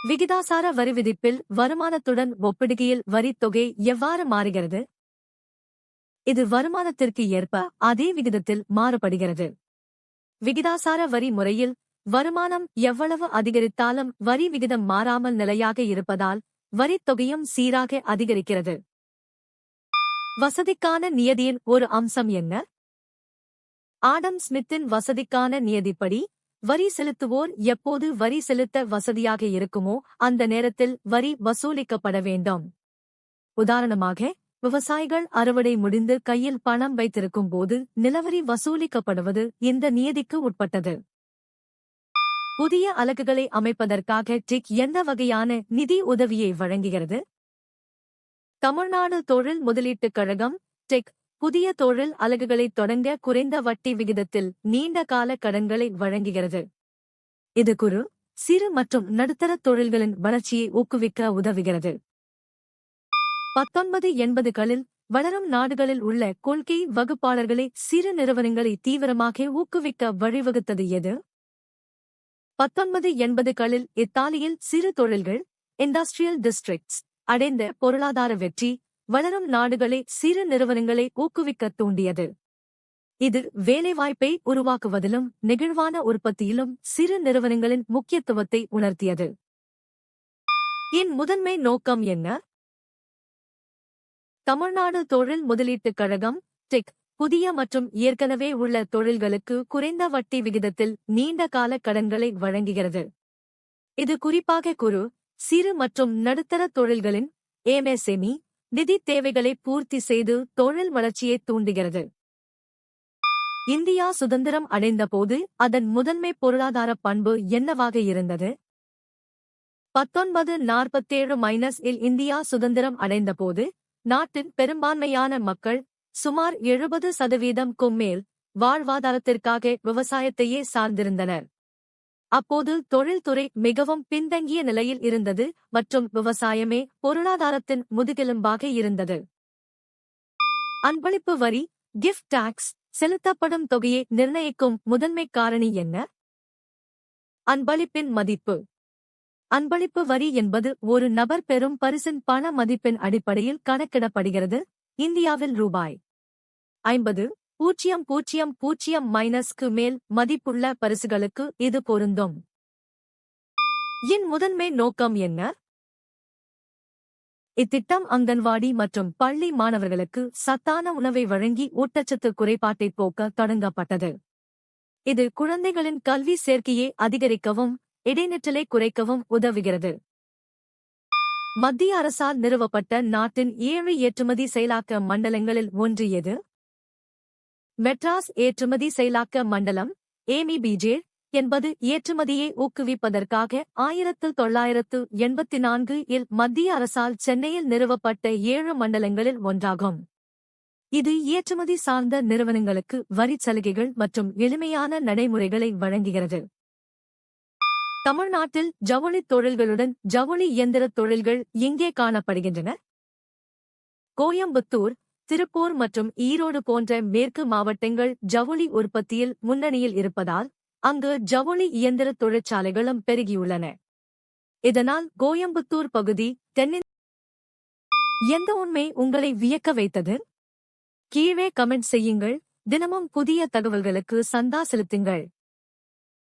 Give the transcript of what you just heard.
விகிதாசார வரி விதிப்பில் வருமானத்துடன் ஒப்பிடுகையில் வரித் தொகை எவ்வாறு மாறுகிறது? இது வருமானத்திற்கு ஏற்ப அதே விகிதத்தில் மாறுபடுகிறது. விகிதாசார வரி முறையில் வருமானம் எவ்வளவு அதிகரித்தாலும் வரி விகிதம் மாறாமல் நிலையாக இருப்பதால் வரித் தொகையும் சீராக அதிகரிக்கிறது. வசதிக்கான நியதியின் ஒரு அம்சம் என்ன? ஆடம் ஸ்மித்தின் வசதிக்கான நியதிப்படி, வரி செலுத்துவோர் எப்போது வரி செலுத்த வசதியாக இருக்குமோ அந்த நேரத்தில் வரி வசூலிக்கப்பட வேண்டும். உதாரணமாக, விவசாயிகள் அறுவடை முடிந்து கையில் பணம் வைத்திருக்கும் போது நிலவரி வசூலிக்கப்படுவது இந்த நியதிக்கு உட்பட்டது. புதிய அலகுகளை அமைப்பதற்காக டிக் எந்த வகையான நிதி உதவியை வழங்குகிறது? தமிழ்நாடு தொழில் முதலீட்டுக் கழகம் டிக் புதிய தொழில் அலகுகளை தொடங்க குறைந்த வட்டி விகிதத்தில் நீண்ட கால கடன்களை வழங்குகிறது. இது குறு, சிறு மற்றும் நடுத்தர தொழில்களின் வளர்ச்சியை ஊக்குவிக்க உதவுகிறது. 1980களில் வளரும் நாடுகளில் உள்ள கொள்கை வகுப்பாளர்களை சிறு நிறுவனங்களை தீவிரமாக ஊக்குவிக்க வழிவகுத்தது எது? 1980களில் இத்தாலியில் சிறு தொழில்கள் இண்டஸ்ட்ரியல் டிஸ்ட்ரிக்ட்ஸ் அடைந்த பொருளாதார வெற்றி வளரும் நாடுகளை சிறு நிறுவனங்களை ஊக்குவிக்கத் தூண்டியது. இது வேலைவாய்ப்பை உருவாக்குவதிலும் நெகிழ்வான உற்பத்தியிலும் சிறு நிறுவனங்களின் முக்கியத்துவத்தை உணர்த்தியது. இன் முதன்மை நோக்கம் என்ன? தமிழ்நாடு தொழில் முதலீட்டுக் கழகம் டிக் புதிய மற்றும் ஏற்கனவே உள்ள தொழில்களுக்கு குறைந்த வட்டி விகிதத்தில் நீண்ட கால கடன்களை வழங்குகிறது. இது குறிப்பாக குறு, சிறு மற்றும் நடுத்தர தொழில்களின் எம்எஸ்எம்இ நிதி தேவைகளை பூர்த்தி செய்து தொழில் வளர்ச்சியை தூண்டுகிறது. இந்தியா சுதந்திரம் அடைந்தபோது அதன் முதன்மை பொருளாதார பண்பு என்னவாக இருந்தது? 1947 இல் இந்தியா சுதந்திரம் அடைந்தபோது நாட்டின் பெரும்பான்மையான மக்கள் சுமார் 70%க்கும் மேல் வாழ்வாதாரத்திற்காக விவசாயத்தையே சார்ந்திருந்தனர். அப்போது தொழில்துறை மிகவும் பின்தங்கிய நிலையில் இருந்தது மற்றும் விவசாயமே பொருளாதாரத்தின் முதுகெலும்பாக இருந்தது. அன்பளிப்பு வரி கிஃப்ட் டாக்ஸ் செலுத்தப்படும் தொகையை நிர்ணயிக்கும் முதன்மை காரணி என்ன? அன்பளிப்பின் மதிப்பு. அன்பளிப்பு வரி என்பது ஒரு நபர் பெறும் பரிசின் பண மதிப்பின் அடிப்படையில் கணக்கிடப்படுகிறது. இந்தியாவில் ரூபாய் 50,000 மேல் மதிப்புள்ள பரிசுகளுக்கு இது பொருந்தும். இன் முதன்மை நோக்கம் என்ன? இத்திட்டம் அங்கன்வாடி மற்றும் பள்ளி மாணவர்களுக்கு சத்தான உணவை வழங்கி ஊட்டச்சத்து குறைபாட்டை போக்க தொடங்கப்பட்டது. இது குழந்தைகளின் கல்வி சேர்க்கையை அதிகரிக்கவும் இடைநிற்றலை குறைக்கவும் உதவுகிறது. மத்திய அரசால் நிறுவப்பட்ட நாட்டின் 7 ஏற்றுமதி செயலாக்க மண்டலங்களில் ஒன்று எது? மெட்ராஸ் ஏற்றுமதி செயலாக்க மண்டலம் ஏமிபிஜே என்பது ஏற்றுமதியை ஊக்குவிப்பதற்காக 1984 இல் மத்திய அரசால் சென்னையில் நிறுவப்பட்ட 7 மண்டலங்களில் ஒன்றாகும். இது ஏற்றுமதி சார்ந்த நிறுவனங்களுக்கு வரிச் சலுகைகள் மற்றும் எளிமையான நடைமுறைகளை வழங்குகிறது. தமிழ்நாட்டில் ஜவுளித் தொழில்களுடன் ஜவுளி இயந்திரத் தொழில்கள் எங்கே காணப்படுகின்றன? கோயம்புத்தூர், திருப்பூர் மற்றும் ஈரோடு போன்ற மேற்கு மாவட்டங்கள் ஜவுளி உற்பத்தியில் முன்னணியில் இருப்பதால் அங்கு ஜவுளி இயந்திரத் தொழிற்சாலைகளும் பெருகியுள்ளன. இதனால் கோயம்புத்தூர் பகுதி எந்த உண்மை உங்களை வியக்க வைத்தது? கீழே கமெண்ட் செய்யுங்கள். தினமும் புதிய தகவல்களுக்கு சந்தா செலுத்துங்கள்.